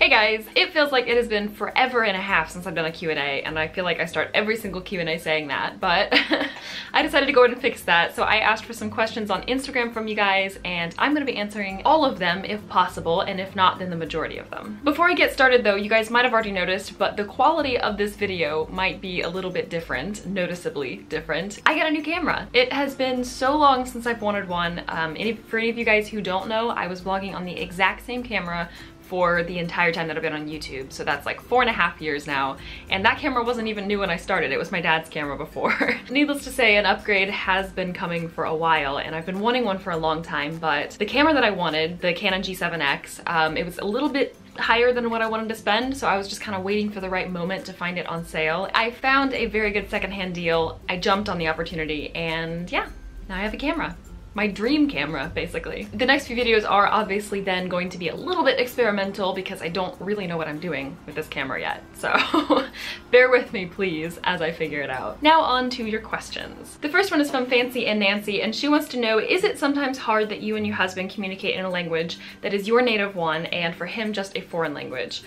Hey guys, it feels like it has been forever and a half since I've done a Q&A, and I feel like I start every single Q&A saying that, but I decided to go ahead and fix that. So I asked for some questions on Instagram from you guys, and I'm gonna be answering all of them if possible, and if not, then the majority of them. Before I get started though, you guys might have already noticed, but the quality of this video might be a little bit different, noticeably different. I got a new camera. It has been so long since I've wanted one. For any of you guys who don't know, I was vlogging on the exact same camera for the entire time that I've been on YouTube. So that's like 4.5 years now. And that camera wasn't even new when I started. It was my dad's camera before. Needless to say, an upgrade has been coming for a while, and I've been wanting one for a long time, but the camera that I wanted, the Canon G7X, it was a little bit higher than what I wanted to spend, so I was just kind of waiting for the right moment to find it on sale. I found a very good secondhand deal. I jumped on the opportunity, and yeah, now I have a camera. My dream camera, basically. The next few videos are obviously then going to be a little bit experimental because I don't really know what I'm doing with this camera yet. So bear with me, please, as I figure it out. Now on to your questions. The first one is from Fancy and Nancy, and she wants to know, is it sometimes hard that you and your husband communicate in a language that is your native one and for him just a foreign language?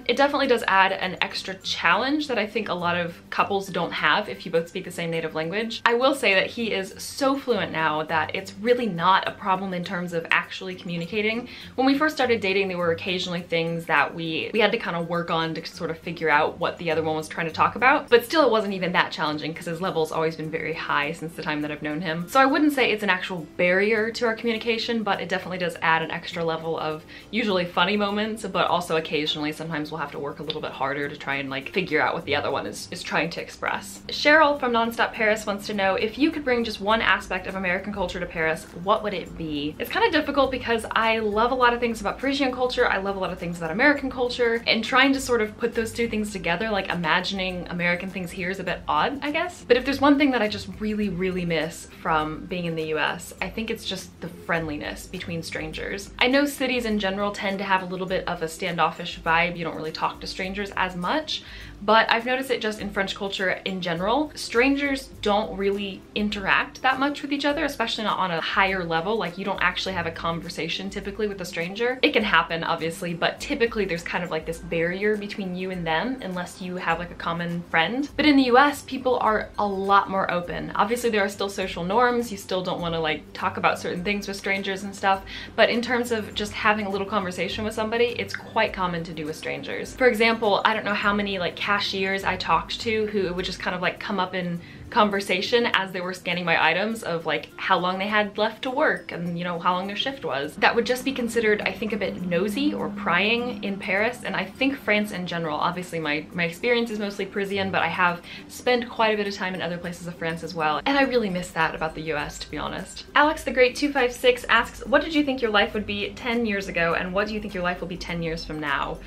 It definitely does add an extra challenge that I think a lot of couples don't have if you both speak the same native language. I will say that he is so fluent now that it's really not a problem in terms of actually communicating. When we first started dating, there were occasionally things that we had to kind of work on to sort of figure out what the other one was trying to talk about, but still it wasn't even that challenging because his level's always been very high since the time that I've known him. So I wouldn't say it's an actual barrier to our communication, but it definitely does add an extra level of usually funny moments, but also occasionally sometimes we'll have to work a little bit harder to try and like figure out what the other one is trying to express. Cheryl from Nonstop Paris wants to know, if you could bring just one aspect of American culture to Paris, what would it be? It's kind of difficult because I love a lot of things about Parisian culture, I love a lot of things about American culture, and trying to sort of put those two things together, like imagining American things here is a bit odd, I guess. But if there's one thing that I just really, really miss from being in the US, I think it's just the friendliness between strangers. I know cities in general tend to have a little bit of a standoffish vibe. You don't really talk to strangers as much, but I've noticed it just in French culture in general. Strangers don't really interact that much with each other, especially not on a higher level. Like, you don't actually have a conversation typically with a stranger. It can happen, obviously, but typically there's kind of like this barrier between you and them unless you have like a common friend. But in the US, people are a lot more open. Obviously, there are still social norms. You still don't want to like talk about certain things with strangers and stuff, but in terms of just having a little conversation with somebody, it's quite common to do with strangers. For example, I don't know how many like cashiers I talked to who would just kind of like come up in conversation as they were scanning my items of like how long they had left to work and, you know, how long their shift was. That would just be considered, I think, a bit nosy or prying in Paris, and I think France in general. Obviously my experience is mostly Parisian, but I have spent quite a bit of time in other places of France as well, and I really miss that about the US, to be honest. Alex the Great 256 asks, what did you think your life would be 10 years ago, and what do you think your life will be 10 years from now?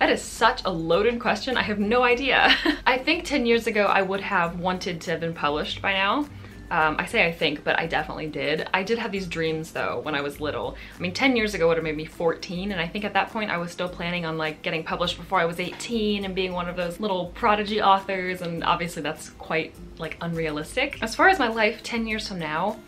That is such a loaded question. I have no idea. I think 10 years ago I would have wanted to have been published by now. I say I think, but I definitely did. I did have these dreams though when I was little. I mean, 10 years ago would have made me 14, and I think at that point I was still planning on like getting published before I was 18 and being one of those little prodigy authors, and obviously that's quite like unrealistic. As far as my life 10 years from now,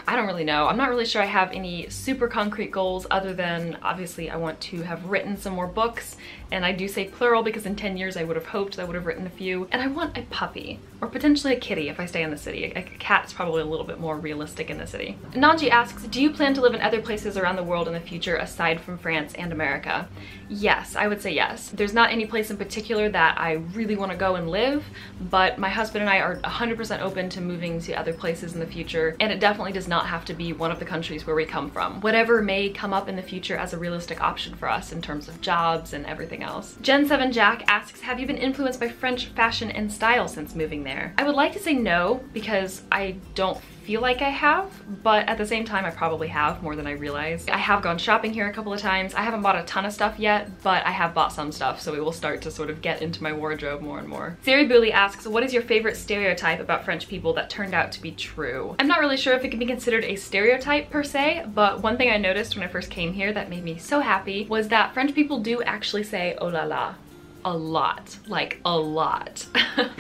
I don't really know. I'm not really sure I have any super concrete goals other than obviously I want to have written some more books, and I do say plural because in 10 years I would have hoped I would have written a few, and I want a puppy or potentially a kitty if I stay in the city. A cat is probably a little bit more realistic in the city. Nanji asks, do you plan to live in other places around the world in the future aside from France and America? Yes, I would say yes. There's not any place in particular that I really want to go and live, but my husband and I are 100% open to moving to other places in the future, and it definitely does not have to be one of the countries where we come from. Whatever may come up in the future as a realistic option for us in terms of jobs and everything else. Gen7 Jack asks, have you been influenced by French fashion and style since moving there? I would like to say no, because I don't feel like I have, but at the same time I probably have more than I realize. I have gone shopping here a couple of times. I haven't bought a ton of stuff yet, but I have bought some stuff, so it will start to sort of get into my wardrobe more and more. Siri Booley asks, what is your favorite stereotype about French people that turned out to be true? I'm not really sure if it can be considered a stereotype per se, but one thing I noticed when I first came here that made me so happy was that French people do actually say oh la la. A lot, like a lot.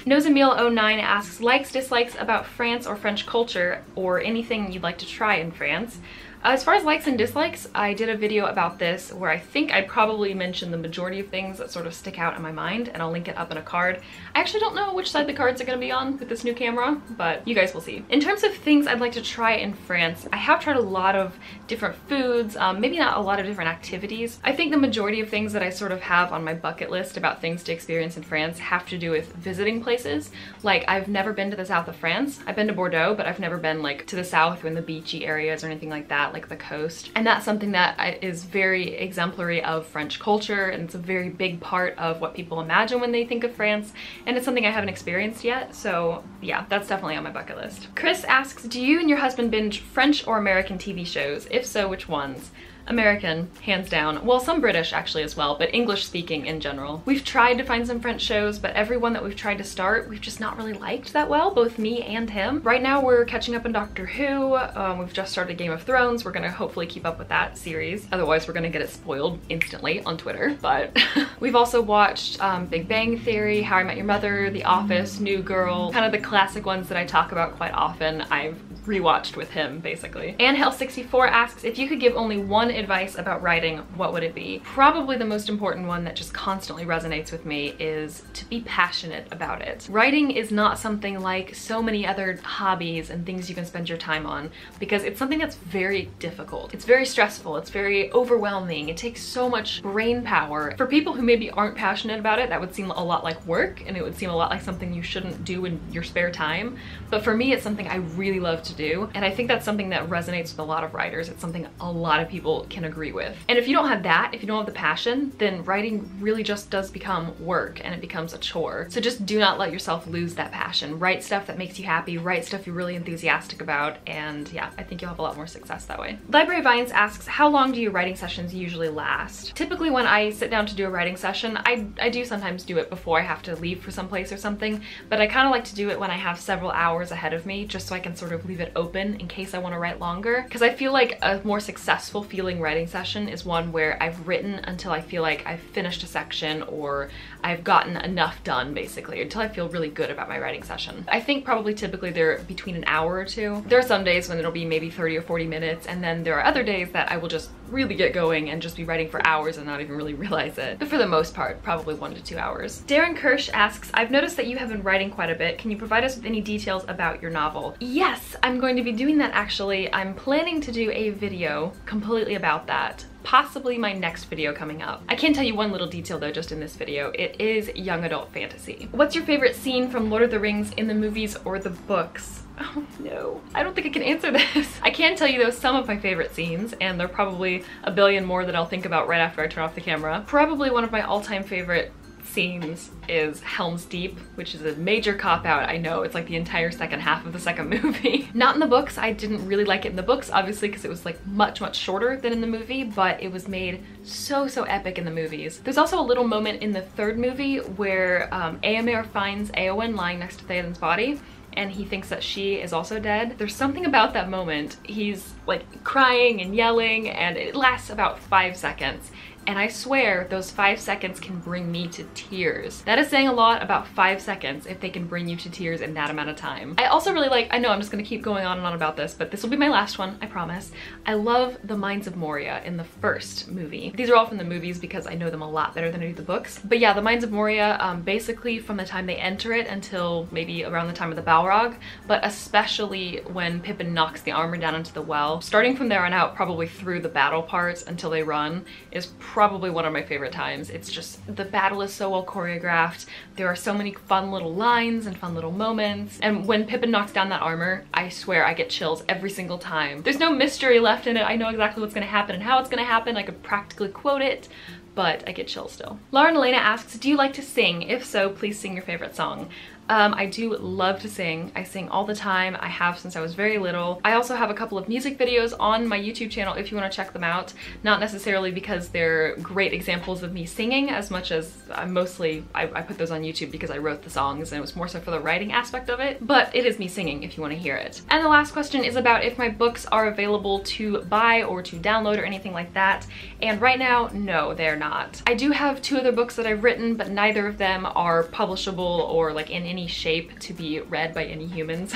Nosemil09 asks, likes, dislikes about France or French culture, or anything you'd like to try in France. As far as likes and dislikes, I did a video about this where I think I probably mentioned the majority of things that sort of stick out in my mind, and I'll link it up in a card. I actually don't know which side the cards are going to be on with this new camera, but you guys will see. In terms of things I'd like to try in France, I have tried a lot of different foods, maybe not a lot of different activities. I think the majority of things that I sort of have on my bucket list about things to experience in France have to do with visiting places. Like, I've never been to the south of France. I've been to Bordeaux, but I've never been like to the south or in the beachy areas or anything like that, like the coast. And that's something that is very exemplary of French culture, and it's a very big part of what people imagine when they think of France, and it's something I haven't experienced yet, so yeah, that's definitely on my bucket list. Chris asks, do you and your husband binge French or American TV shows? If so, which ones? American, hands down. Well, some British actually as well, but English speaking in general. We've tried to find some French shows, but every one that we've tried to start, we've just not really liked that well, both me and him. Right now we're catching up on Doctor Who. We've just started Game of Thrones. We're gonna hopefully keep up with that series. Otherwise, we're gonna get it spoiled instantly on Twitter, but we've also watched Big Bang Theory, How I Met Your Mother, The Office, New Girl, kind of the classic ones that I talk about quite often. I've rewatched with him, basically. Anhel64 asks, if you could give only one advice about writing, what would it be? Probably the most important one that just constantly resonates with me is to be passionate about it. Writing is not something like so many other hobbies and things you can spend your time on, because it's something that's very difficult. It's very stressful. It's very overwhelming. It takes so much brain power. For people who maybe aren't passionate about it, that would seem a lot like work, and it would seem a lot like something you shouldn't do in your spare time. But for me, it's something I really love to do, and I think that's something that resonates with a lot of writers. It's something a lot of people can agree with. And if you don't have that, if you don't have the passion, then writing really just does become work, and it becomes a chore. So just do not let yourself lose that passion. Write stuff that makes you happy, write stuff you're really enthusiastic about, and yeah, I think you'll have a lot more success that way. Library Vines asks, how long do your writing sessions usually last? Typically when I sit down to do a writing session, I do sometimes do it before I have to leave for someplace or something, but I kind of like to do it when I have several hours ahead of me, just so I can sort of leave it open in case I want to write longer. Because I feel like a more successful feeling writing session is one where I've written until I feel like I've finished a section, or I've gotten enough done, basically, until I feel really good about my writing session. I think probably typically they're between an hour or two. There are some days when it'll be maybe 30 or 40 minutes, and then there are other days that I will just really get going and just be writing for hours and not even really realize it. But for the most part, probably 1 to 2 hours. Darren Kirsch asks, I've noticed that you have been writing quite a bit. Can you provide us with any details about your novel? Yes, I'm going to be doing that actually. I'm planning to do a video completely about that. Possibly my next video coming up. I can tell you one little detail though, just in this video. It is young adult fantasy. What's your favorite scene from Lord of the Rings in the movies or the books? Oh no, I don't think I can answer this. I can tell you though some of my favorite scenes, and there are probably a billion more that I'll think about right after I turn off the camera. Probably one of my all-time favorite scenes is Helm's Deep, which is a major cop-out. I know, it's like the entire second half of the second movie. Not in the books. I didn't really like it in the books, obviously, because it was like much shorter than in the movie, but it was made so epic in the movies. There's also a little moment in the third movie where Éomer finds Éowyn lying next to Theoden's body, and he thinks that she is also dead. There's something about that moment. He's like crying and yelling, and it lasts about 5 seconds. And I swear those 5 seconds can bring me to tears. That is saying a lot about 5 seconds if they can bring you to tears in that amount of time. I also really like, I know I'm just gonna keep going on and on about this, but this will be my last one, I promise. I love the Mines of Moria in the first movie. These are all from the movies because I know them a lot better than I do the books. But yeah, the Mines of Moria, basically from the time they enter it until maybe around the time of the Balrog, but especially when Pippin knocks the armor down into the well. Starting from there on out, probably through the battle parts until they run, is probably one of my favorite times. It's just, the battle is so well choreographed. There are so many fun little lines and fun little moments. And when Pippin knocks down that armor, I swear I get chills every single time. There's no mystery left in it. I know exactly what's gonna happen and how it's gonna happen. I could practically quote it, but I get chills still. Lauren Elena asks, do you like to sing? If so, please sing your favorite song. I do love to sing. I sing all the time. I have since I was very little. I also have a couple of music videos on my YouTube channel if you want to check them out. Not necessarily because they're great examples of me singing as much as I put those on YouTube because I wrote the songs and it was more so for the writing aspect of it, but it is me singing if you want to hear it. And the last question is about if my books are available to buy or to download or anything like that. And right now, no, they're not. I do have 2 other books that I've written, but neither of them are publishable or like in any shape to be read by any humans.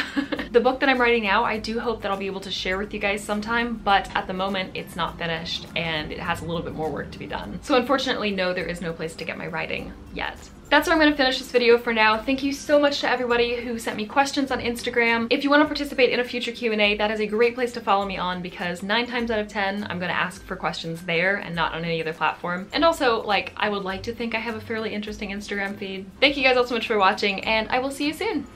The book that I'm writing now, I do hope that I'll be able to share with you guys sometime, but at the moment it's not finished and it has a little bit more work to be done. So unfortunately, no, there is no place to get my writing yet. That's where I'm gonna finish this video for now. Thank you so much to everybody who sent me questions on Instagram. If you wanna participate in a future Q&A, that is a great place to follow me on because 9 times out of 10, I'm gonna ask for questions there and not on any other platform. And also, like, I would like to think I have a fairly interesting Instagram feed. Thank you guys all so much for watching, and I will see you soon.